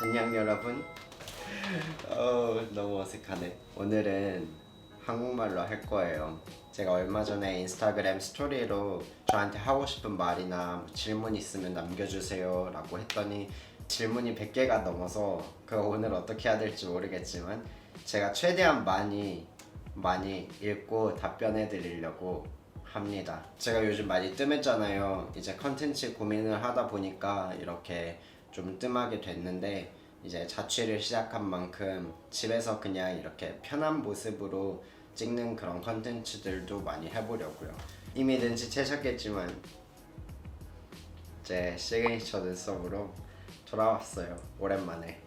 안녕 여러분. 너무 어색하네. 오늘은 한국말로 할 거예요. 제가 얼마 전에 인스타그램 스토리로 저한테 하고 싶은 말이나 질문 있으면 남겨주세요 라고 했더니 질문이 100개가 넘어서 그거 오늘 어떻게 해야 될지 모르겠지만 제가 최대한 많이 읽고 답변해 드리려고 합니다. 제가 요즘 많이 뜸했잖아요. 이제 컨텐츠 고민을 하다 보니까 이렇게 좀 뜸하게 됐는데 이제 자취를 시작한 만큼 집에서 그냥 이렇게 편한 모습으로 찍는 그런 컨텐츠들도 많이 해보려고요. 이미 눈치채셨겠지만 제 시그니처 눈썹으로 돌아왔어요. 오랜만에.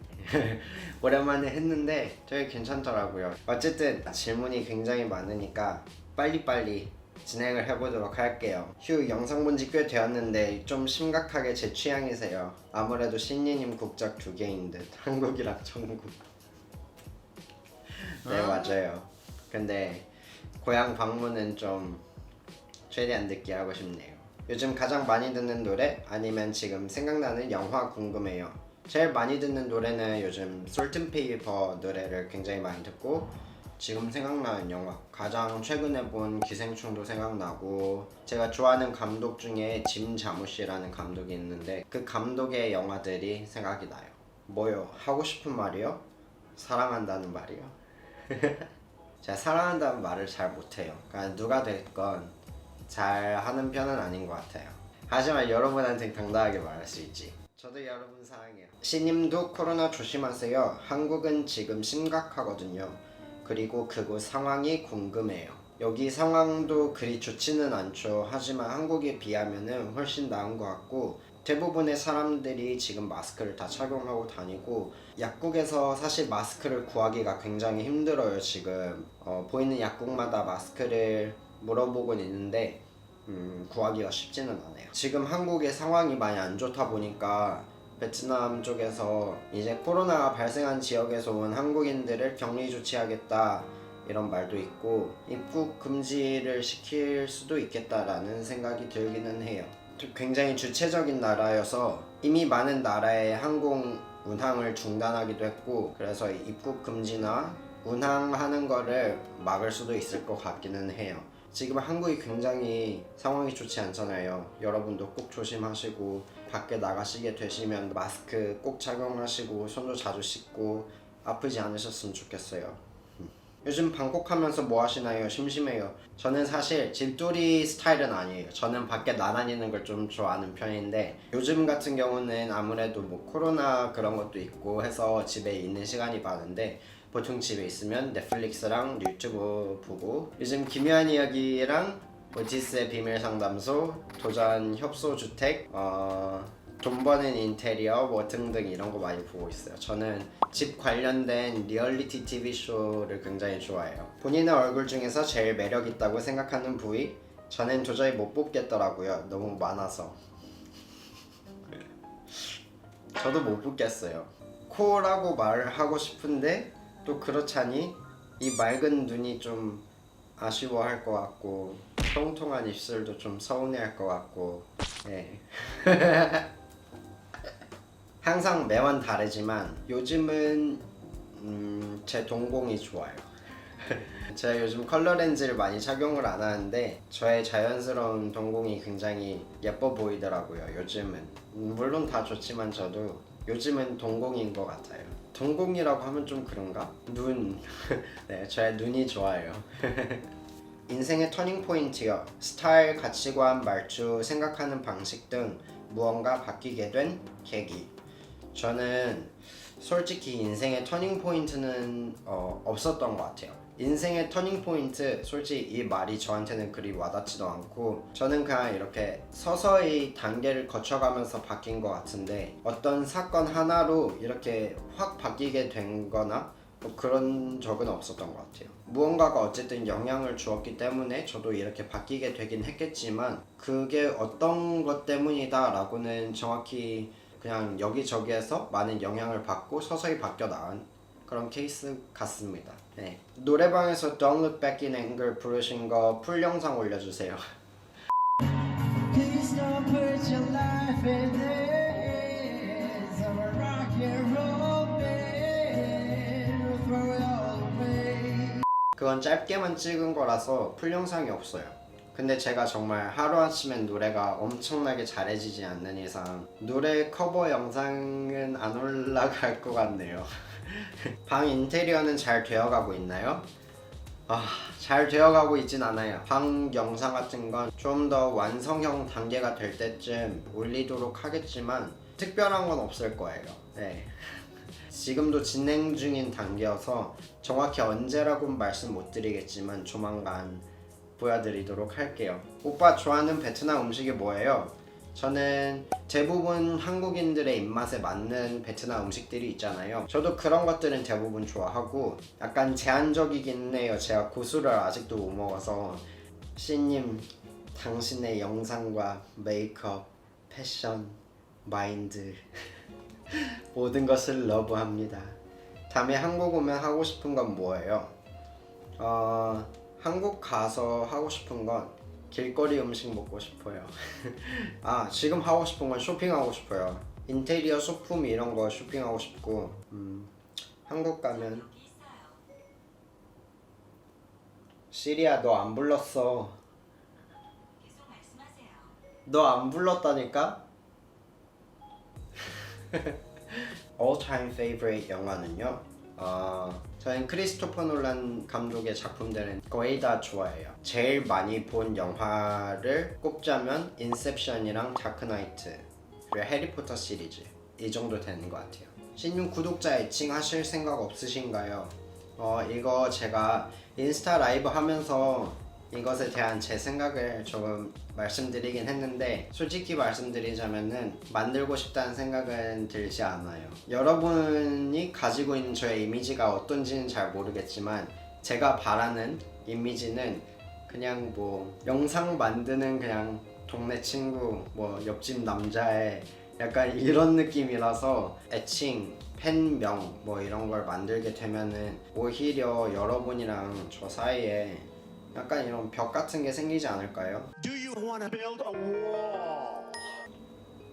오랜만에 했는데 되게 괜찮더라고요. 어쨌든 질문이 굉장히 많으니까 빨리빨리 진행을 해보도록 할게요. 휴, 영상 본 지 꽤 되었는데 좀 심각하게 제 취향이세요. 아무래도 신니님 국적 2개인 듯. 한국이랑 중국. 네, 맞아요. 근데 고향 방문은 좀 최대한 늦게 하고 싶네요. 요즘 가장 많이 듣는 노래 아니면 지금 생각나는 영화 궁금해요. 제일 많이 듣는 노래는 요즘 솔트페이퍼 노래를 굉장히 많이 듣고 지금 생각나는 영화, 가장 최근에 본 기생충도 생각나고, 제가 좋아하는 감독 중에 짐 자무시라는 감독이 있는데 그 감독의 영화들이 생각이 나요. 뭐요? 하고 싶은 말이요? 사랑한다는 말이요? 제가 사랑한다는 말을 잘 못해요. 그러니까 누가 됐건 잘 하는 편은 아닌 것 같아요. 하지만 여러분한테 당당하게 말할 수 있지. 저도 여러분 사랑해요. 시님도 코로나 조심하세요. 한국은 지금 심각하거든요. 그리고 그곳 상황이 궁금해요. 여기 상황도 그리 좋지는 않죠. 하지만 한국에 비하면은 훨씬 나은 것 같고, 대부분의 사람들이 지금 마스크를 다 착용하고 다니고, 약국에서 사실 마스크를 구하기가 굉장히 힘들어요. 지금 보이는 약국마다 마스크를 물어보곤 있는데 구하기가 쉽지는 않아요. 지금 한국의 상황이 많이 안 좋다 보니까 베트남 쪽에서 이제 코로나가 발생한 지역에서 온 한국인들을 격리 조치하겠다 이런 말도 있고, 입국 금지를 시킬 수도 있겠다라는 생각이 들기는 해요. 굉장히 주체적인 나라여서 이미 많은 나라의 항공 운항을 중단하기도 했고, 그래서 입국 금지나 운항하는 거를 막을 수도 있을 것 같기는 해요. 지금 한국이 굉장히 상황이 좋지 않잖아요. 여러분도 꼭 조심하시고, 밖에 나가시게 되시면 마스크 꼭 착용하시고 손도 자주 씻고 아프지 않으셨으면 좋겠어요. 요즘 방콕하면서 뭐 하시나요? 심심해요. 저는 사실 집돌이 스타일은 아니에요. 저는 밖에 나다니는 걸 좀 좋아하는 편인데, 요즘 같은 경우는 아무래도 뭐 코로나 그런 것도 있고 해서 집에 있는 시간이 많은데, 보통 집에 있으면 넷플릭스랑 유튜브 보고, 요즘 기묘한 이야기랑 오티스의 비밀 상담소, 도전 협소주택, 돈 버는 인테리어 뭐 등등 이런 거 많이 보고 있어요. 저는 집 관련된 리얼리티 TV 쇼를 굉장히 좋아해요. 본인의 얼굴 중에서 제일 매력 있다고 생각하는 부위? 저는 도저히 못 뽑겠더라고요. 너무 많아서. 저도 못 뽑겠어요. 코라고 말을 하고 싶은데 또 그렇자니 이 맑은 눈이 좀 아쉬워할 것 같고, 통통한 입술도 좀 서운해할 것 같고, 네. 항상 매번 다르지만 요즘은 제 동공이 좋아요. 제가 요즘 컬러 렌즈를 많이 착용을 안 하는데 저의 자연스러운 동공이 굉장히 예뻐 보이더라고요. 요즘은 물론 다 좋지만 저도 요즘은 동공인 것 같아요. 동공이라고 하면 좀 그런가? 눈. 네, 저의 눈이 좋아요. 인생의 터닝 포인트요. 스타일, 가치관, 말투, 생각하는 방식 등 무언가 바뀌게 된 계기. 저는 솔직히 인생의 터닝 포인트는 없었던 것 같아요. 인생의 터닝 포인트, 솔직히 이 말이 저한테는 그리 와닿지도 않고, 저는 그냥 이렇게 서서히 단계를 거쳐가면서 바뀐 것 같은데, 어떤 사건 하나로 이렇게 확 바뀌게 된 거나 뭐 그런 적은 없었던 것 같아요. 무언가가 어쨌든 영향을 주었기 때문에 저도 이렇게 바뀌게 되긴 했겠지만, 그게 어떤 것 때문이다 라고는 정확히 그냥 여기저기에서 많은 영향을 받고 서서히 바뀌어 나간 그런 케이스 같습니다. 네. 노래방에서 Don't Look Back in Anger 부르신 거 풀 영상 올려주세요. Please don't put your life in this, I'm a rock and roll. 그건 짧게만 찍은 거라서 풀 영상이 없어요. 근데 제가 정말 하루아침에 노래가 엄청나게 잘해지지 않는 이상 노래 커버 영상은 안 올라갈 것 같네요. 방 인테리어는 잘 되어가고 있나요? 잘 되어가고 있진 않아요. 방 영상 같은 건 좀 더 완성형 단계가 될 때쯤 올리도록 하겠지만 특별한 건 없을 거예요. 네. 지금도 진행 중인 단계여서 정확히 언제라고는 말씀 못 드리겠지만 조만간 보여드리도록 할게요. 오빠 좋아하는 베트남 음식이 뭐예요? 저는 대부분 한국인들의 입맛에 맞는 베트남 음식들이 있잖아요. 저도 그런 것들은 대부분 좋아하고 약간 제한적이긴 해요. 제가 고수를 아직도 못 먹어서. 씨님, 당신의 영상과 메이크업, 패션, 마인드 모든 것을 러브합니다. 다음에 한국 오면 하고 싶은 건 뭐예요? 한국 가서 하고 싶은 건 길거리 음식 먹고 싶어요. 지금 하고 싶은 건 쇼핑하고 싶어요. 인테리어 소품 이런 거 쇼핑하고 싶고 한국 가면 시리야 너 안 불렀어. 너 안 불렀다니까? All time favorite 영화는요? 저는 크리스토퍼 놀란 감독의 작품들은 거의 다 좋아해요. 제일 많이 본 영화를 꼽자면 인셉션이랑 다크나이트 그리고 해리포터 시리즈 이 정도 되는 것 같아요. 신윤 구독자 애칭하실 생각 없으신가요? 이거 제가 인스타 라이브 하면서 이것에 대한 제 생각을 조금 말씀드리긴 했는데 솔직히 말씀드리자면은 만들고 싶다는 생각은 들지 않아요. 여러분이 가지고 있는 저의 이미지가 어떤지는 잘 모르겠지만 제가 바라는 이미지는 그냥 뭐 영상 만드는 그냥 동네 친구 뭐 옆집 남자의 약간 이런 느낌이라서 애칭, 팬명 뭐 이런 걸 만들게 되면은 오히려 여러분이랑 저 사이에 약간 이런 벽 같은 게 생기지 않을까요? Do you wanna build a wall?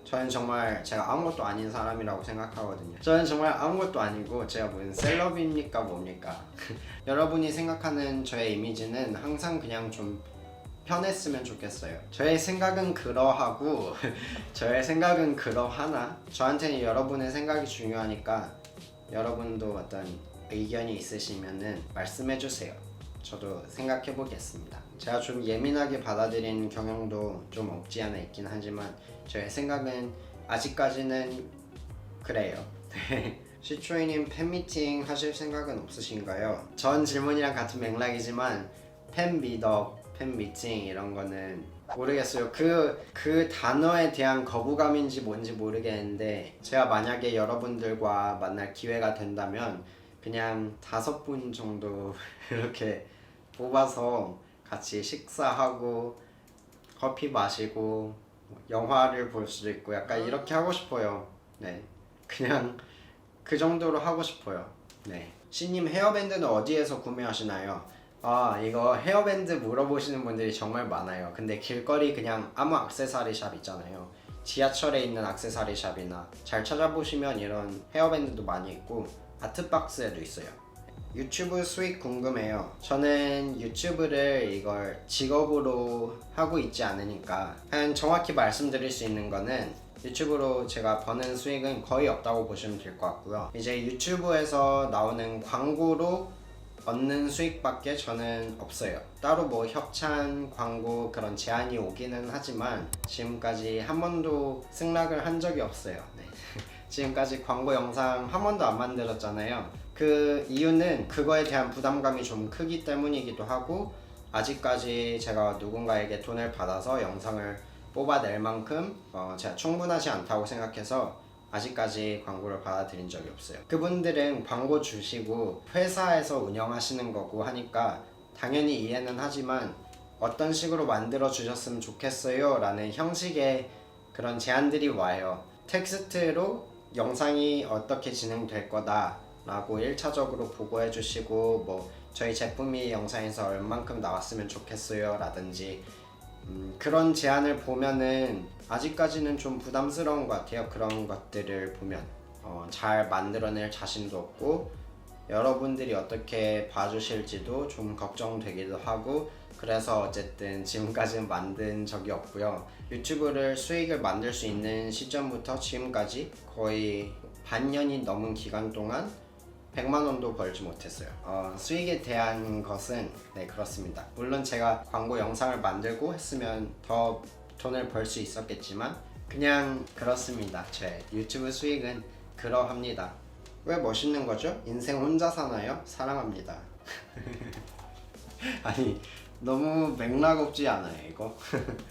저는 정말 제가 아무것도 아닌 사람이라고 생각하거든요. 저는 정말 아무것도 아니고 제가 무슨 셀럽입니까 뭡니까? 여러분이 생각하는 저의 이미지는 항상 그냥 좀 편했으면 좋겠어요. 저의 생각은 그러하고 저의 생각은 그러하나 저한테는 여러분의 생각이 중요하니까 여러분도 어떤 의견이 있으시면은 말씀해주세요. 저도 생각해 보겠습니다. 제가 좀 예민하게 받아들이는 경향도 좀 없지 않아 있긴 하지만 저의 생각은 아직까지는 그래요. 시초이님 팬미팅 하실 생각은 없으신가요? 전 질문이랑 같은 맥락이지만 팬미덕, 팬미팅 이런 거는 모르겠어요. 그 단어에 대한 거부감인지 뭔지 모르겠는데 제가 만약에 여러분들과 만날 기회가 된다면 그냥 5분 정도 이렇게 뽑아서 같이 식사하고 커피 마시고 영화를 볼 수도 있고 약간 이렇게 하고 싶어요. 네, 그냥 그 정도로 하고 싶어요. 네. 씨님 헤어밴드는 어디에서 구매하시나요? 이거 헤어밴드 물어보시는 분들이 정말 많아요. 근데 길거리 그냥 아무 액세서리 샵 있잖아요. 지하철에 있는 액세서리 샵이나 잘 찾아보시면 이런 헤어밴드도 많이 있고 아트박스에도 있어요. 유튜브 수익 궁금해요. 저는 유튜브를 이걸 직업으로 하고 있지 않으니까 그냥 정확히 말씀드릴 수 있는 거는 유튜브로 제가 버는 수익은 거의 없다고 보시면 될 것 같고요. 이제 유튜브에서 나오는 광고로 얻는 수익밖에 저는 없어요. 따로 뭐 협찬, 광고 그런 제안이 오기는 하지만 지금까지 한 번도 승낙을 한 적이 없어요. 네. 지금까지 광고 영상 한 번도 안 만들었잖아요. 그 이유는 그거에 대한 부담감이 좀 크기 때문이기도 하고 아직까지 제가 누군가에게 돈을 받아서 영상을 뽑아낼 만큼 제가 충분하지 않다고 생각해서 아직까지 광고를 받아들인 적이 없어요. 그분들은 광고 주시고 회사에서 운영하시는 거고 하니까 당연히 이해는 하지만 어떤 식으로 만들어 주셨으면 좋겠어요 라는 형식의 그런 제안들이 와요. 텍스트로 영상이 어떻게 진행될 거다 라고 1차적으로 보고해 주시고 뭐 저희 제품이 영상에서 얼만큼 나왔으면 좋겠어요 라든지 그런 제안을 보면은 아직까지는 좀 부담스러운 것 같아요. 그런 것들을 보면 잘 만들어낼 자신도 없고 여러분들이 어떻게 봐주실지도 좀 걱정되기도 하고, 그래서 어쨌든 지금까지는 만든 적이 없고요. 유튜브를 수익을 만들 수 있는 시점부터 지금까지 거의 반년이 넘은 기간 동안 100만 원도 벌지 못했어요. 수익에 대한 것은 네, 그렇습니다. 물론 제가 광고 영상을 만들고 했으면 더 돈을 벌 수 있었겠지만 그냥 그렇습니다. 제 유튜브 수익은 그러합니다. 왜 멋있는 거죠? 인생 혼자 사나요? 사랑합니다. 아니, 너무 맥락 없지 않아요 이거?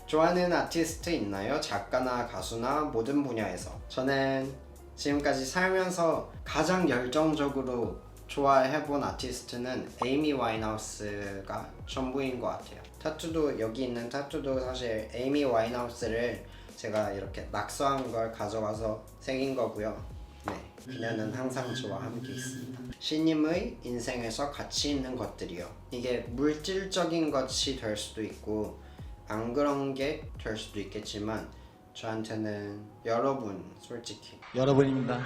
좋아하는 아티스트 있나요? 작가나 가수나 모든 분야에서. 저는 지금까지 살면서 가장 열정적으로 좋아해본 아티스트는 에이미 와인하우스가 전부인 것 같아요. 타투도, 여기 있는 타투도 사실 에이미 와인하우스를 제가 이렇게 낙서한 걸 가져가서 새긴 거고요. 네, 그녀는 항상 저와 함께 있습니다. 시님의 인생에서 가치 있는 것들이요. 이게 물질적인 것이 될 수도 있고 안 그런 게 될 수도 있겠지만 저한테는 여러분, 솔직히 여러분입니다.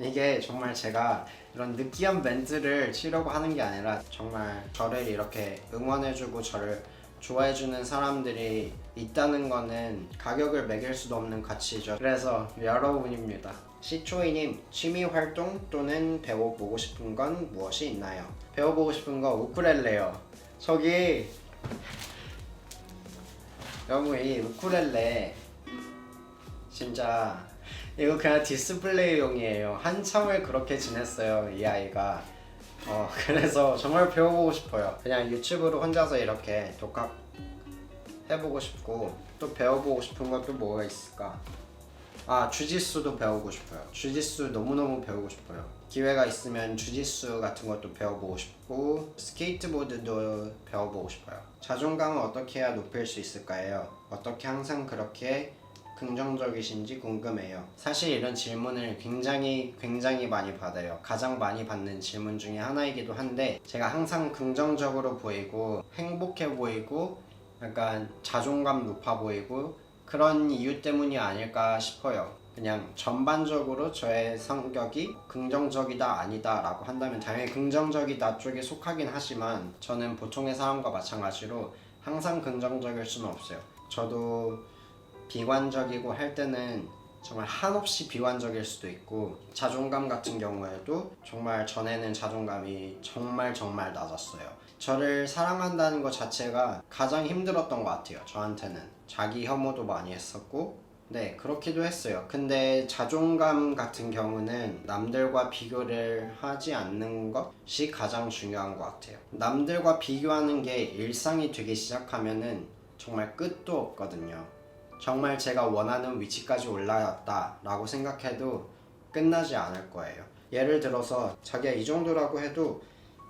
이게 정말 제가 이런 느끼한 멘트를 치려고 하는 게 아니라 정말 저를 이렇게 응원해주고 저를 좋아해주는 사람들이 있다는 거는 가격을 매길 수도 없는 가치죠. 그래서 여러분입니다. 시초이님, 취미 활동 또는 배워보고 싶은 건 무엇이 있나요? 배워보고 싶은 거 우쿨렐레요. 저기 여러분, 이 우쿨렐레 진짜 이거 그냥 디스플레이용이에요. 한참을 그렇게 지냈어요 이 아이가. 그래서 정말 배워보고 싶어요. 그냥 유튜브로 혼자서 이렇게 독학 해보고 싶고, 또 배워보고 싶은 것도 뭐가 있을까? 주짓수도 배우고 싶어요. 주짓수 너무너무 배우고 싶어요. 기회가 있으면 주짓수 같은 것도 배워보고 싶고, 스케이트보드도 배워보고 싶어요. 자존감을 어떻게 해야 높일 수 있을까요? 어떻게 항상 그렇게 긍정적이신지 궁금해요. 사실 이런 질문을 굉장히 많이 받아요. 가장 많이 받는 질문 중에 하나이기도 한데, 제가 항상 긍정적으로 보이고 행복해 보이고 약간 자존감 높아 보이고 그런 이유 때문이 아닐까 싶어요. 그냥 전반적으로 저의 성격이 긍정적이다 아니다 라고 한다면 당연히 긍정적이다 쪽에 속하긴 하지만, 저는 보통의 사람과 마찬가지로 항상 긍정적일 수는 없어요. 저도 비관적이고 할 때는 정말 한없이 비관적일 수도 있고, 자존감 같은 경우에도 정말 전에는 자존감이 정말 낮았어요. 저를 사랑한다는 것 자체가 가장 힘들었던 것 같아요. 저한테는 자기 혐오도 많이 했었고, 네, 그렇기도 했어요. 근데 자존감 같은 경우는 남들과 비교를 하지 않는 것이 가장 중요한 것 같아요. 남들과 비교하는 게 일상이 되기 시작하면은 정말 끝도 없거든요. 정말 제가 원하는 위치까지 올라왔다 라고 생각해도 끝나지 않을 거예요. 예를 들어서 자기가 이 정도라고 해도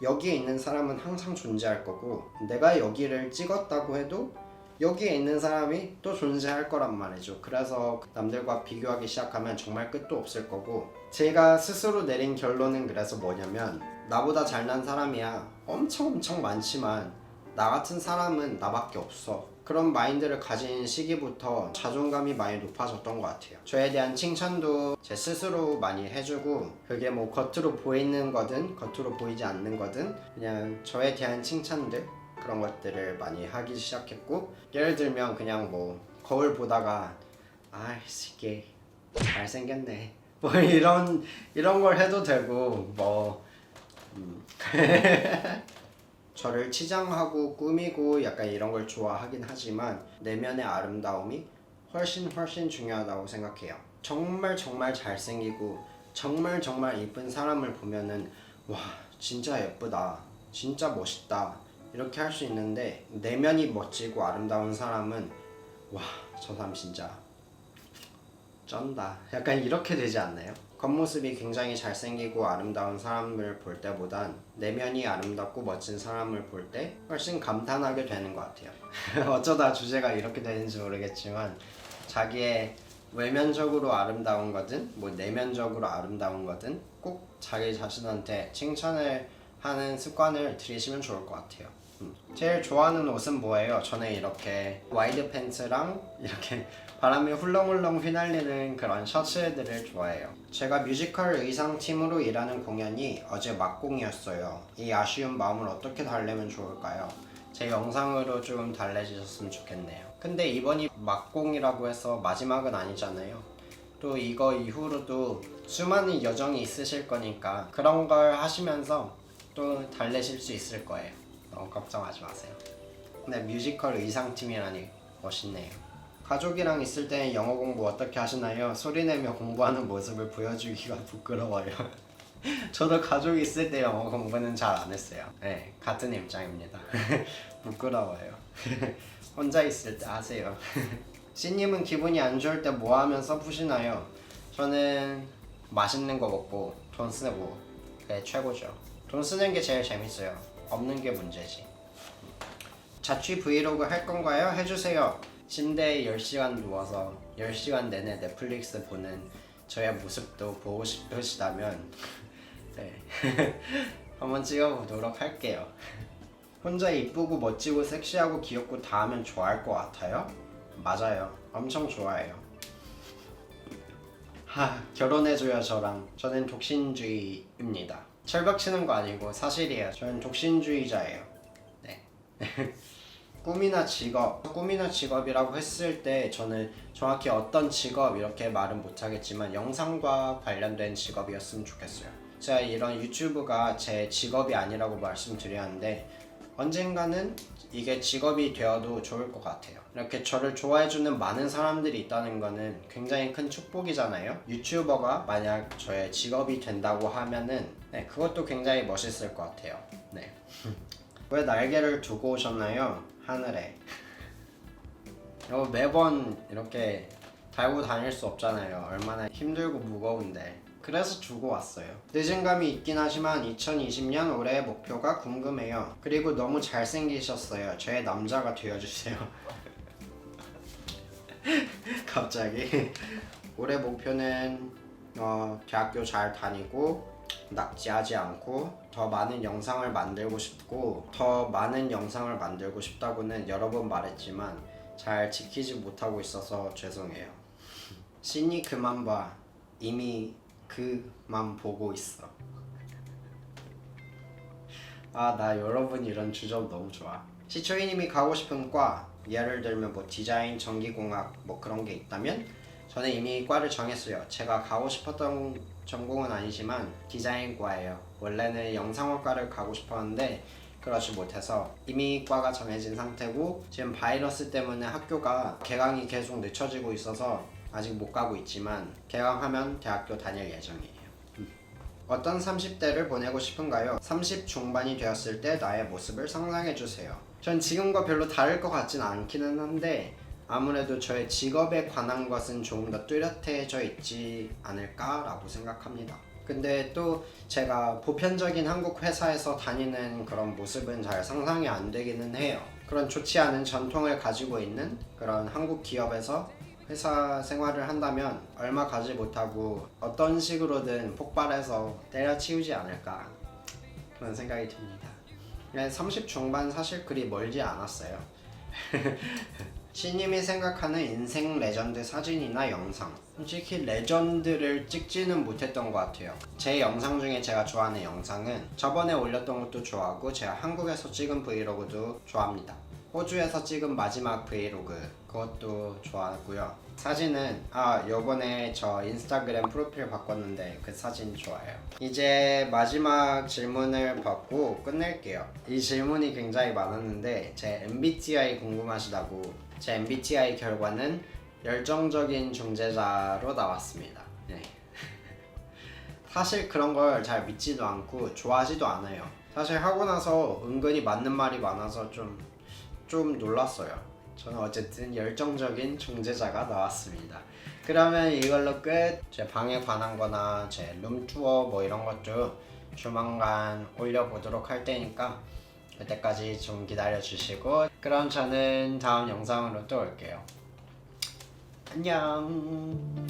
여기에 있는 사람은 항상 존재할 거고, 내가 여기를 찍었다고 해도 여기에 있는 사람이 또 존재할 거란 말이죠. 그래서 남들과 비교하기 시작하면 정말 끝도 없을 거고, 제가 스스로 내린 결론은 그래서 뭐냐면, 나보다 잘난 사람이야 엄청 많지만 나 같은 사람은 나밖에 없어. 그런 마인드를 가진 시기부터 자존감이 많이 높아졌던 것 같아요. 저에 대한 칭찬도 제 스스로 많이 해주고, 그게 뭐 겉으로 보이는 거든 겉으로 보이지 않는 거든 그냥 저에 대한 칭찬들, 그런 것들을 많이 하기 시작했고, 예를 들면 그냥 뭐 거울 보다가 이게 잘생겼네 뭐 이런 걸 해도 되고, 뭐 저를 치장하고 꾸미고 약간 이런 걸 좋아하긴 하지만 내면의 아름다움이 훨씬 중요하다고 생각해요. 정말 잘생기고 정말 이쁜 사람을 보면은 와, 진짜 예쁘다, 진짜 멋있다 이렇게 할 수 있는데, 내면이 멋지고 아름다운 사람은 와, 저 사람 진짜 쩐다, 약간 이렇게 되지 않나요? 겉모습이 굉장히 잘생기고 아름다운 사람을 볼 때보단 내면이 아름답고 멋진 사람을 볼 때 훨씬 감탄하게 되는 것 같아요. 어쩌다 주제가 이렇게 되는지 모르겠지만, 자기의 외면적으로 아름다운 거든 뭐 내면적으로 아름다운 거든 꼭 자기 자신한테 칭찬을 하는 습관을 들이시면 좋을 것 같아요. 제일 좋아하는 옷은 뭐예요? 저는 이렇게 와이드 팬츠랑 이렇게 바람이 훌렁훌렁 휘날리는 그런 셔츠들을 좋아해요. 제가 뮤지컬 의상팀으로 일하는 공연이 어제 막공이었어요. 이 아쉬운 마음을 어떻게 달래면 좋을까요? 제 영상으로 좀 달래주셨으면 좋겠네요. 근데 이번이 막공이라고 해서 마지막은 아니잖아요. 또 이거 이후로도 수많은 여정이 있으실 거니까 그런 걸 하시면서 또 달래실 수 있을 거예요. 너무 걱정하지 마세요. 근데 뮤지컬 의상팀이라니 멋있네요. 가족이랑 있을 때는 영어 공부 어떻게 하시나요? 소리내며 공부하는 모습을 보여주기가 부끄러워요. 저도 가족이 있을 때 영어 공부는 잘 안 했어요. 네, 같은 입장입니다. 부끄러워요. 혼자 있을 때 하세요. 씨님은 기분이 안 좋을 때 뭐 하면서 푸시나요? 저는 맛있는 거 먹고 돈 쓰고 그게 최고죠. 돈 쓰는 게 제일 재밌어요. 없는 게 문제지. 자취 브이로그 할 건가요? 해주세요. 침대에 10시간 누워서 10시간 내내 넷플릭스 보는 저의 모습도 보고 싶으시다면 네. 한번 찍어보도록 할게요. 혼자 이쁘고 멋지고 섹시하고 귀엽고 다 하면 좋아할 것 같아요? 맞아요. 엄청 좋아해요. 결혼해줘요 저랑. 저는 독신주의입니다. 철벽 치는 거 아니고 사실이에요. 저는 독신주의자예요. 네. 꿈이나 직업이라고 했을 때 저는 정확히 어떤 직업 이렇게 말은 못하겠지만 영상과 관련된 직업이었으면 좋겠어요. 제가 이런 유튜브가 제 직업이 아니라고 말씀드렸는데 언젠가는 이게 직업이 되어도 좋을 것 같아요. 이렇게 저를 좋아해주는 많은 사람들이 있다는 거는 굉장히 큰 축복이잖아요. 유튜버가 만약 저의 직업이 된다고 하면은 네, 그것도 굉장히 멋있을 것 같아요. 네. 왜 날개를 두고 오셨나요? 하늘에. 매번 이렇게 달고 다닐 수 없잖아요. 얼마나 힘들고 무거운데. 그래서 두고 왔어요. 늦은 감이 있긴 하지만 2020년 올해의 목표가 궁금해요. 그리고 너무 잘생기셨어요. 저의 남자가 되어주세요. 갑자기. 올해 목표는 대학교 잘 다니고 낙지하지 않고 더 많은 영상을 만들고 싶고 더 많은 영상을 만들고 싶다고는 여러 번 말했지만 잘 지키지 못하고 있어서 죄송해요. 신이 그만 봐. 이미 그만 보고 있어. 나 여러분 이런 주점 너무 좋아. 시초이님이 가고 싶은 과 예를 들면 뭐 디자인, 전기공학 뭐 그런 게 있다면 저는 이미 과를 정했어요. 제가 가고 싶었던 전공은 아니지만 디자인과예요. 원래는 영상학과를 가고 싶었는데 그러지 못해서 이미 과가 정해진 상태고 지금 바이러스 때문에 학교가 개강이 계속 늦춰지고 있어서 아직 못 가고 있지만 개강하면 대학교 다닐 예정이에요. 어떤 30대를 보내고 싶은가요? 30 중반이 되었을 때 나의 모습을 상상해주세요. 전 지금과 별로 다를 것 같진 않기는 한데 아무래도 저의 직업에 관한 것은 조금 더 뚜렷해져 있지 않을까라고 생각합니다. 근데 또 제가 보편적인 한국 회사에서 다니는 그런 모습은 잘 상상이 안 되기는 해요. 그런 좋지 않은 전통을 가지고 있는 그런 한국 기업에서 회사 생활을 한다면 얼마 가지 못하고 어떤 식으로든 폭발해서 때려치우지 않을까 그런 생각이 듭니다. 30 중반 사실 그리 멀지 않았어요. 신님이 생각하는 인생 레전드 사진이나 영상. 솔직히 레전드를 찍지는 못했던 것 같아요. 제 영상 중에 제가 좋아하는 영상은 저번에 올렸던 것도 좋아하고 제가 한국에서 찍은 브이로그도 좋아합니다. 호주에서 찍은 마지막 브이로그 그것도 좋아하고요. 사진은 요번에 저 인스타그램 프로필 바꿨는데 그 사진 좋아요. 이제 마지막 질문을 받고 끝낼게요. 이 질문이 굉장히 많았는데 제 MBTI 궁금하시다고. 제 MBTI 결과는 열정적인 중재자로 나왔습니다. 네. 사실 그런 걸 잘 믿지도 않고 좋아하지도 않아요. 사실 하고 나서 은근히 맞는 말이 많아서 좀 놀랐어요. 저는 어쨌든 열정적인 중재자가 나왔습니다. 그러면 이걸로 끝. 제 방에 관한 거나 제 룸투어 뭐 이런 것도 조만간 올려보도록 할 테니까 그때까지 좀 기다려주시고 그럼 저는 다음 영상으로 또 올게요. 안녕.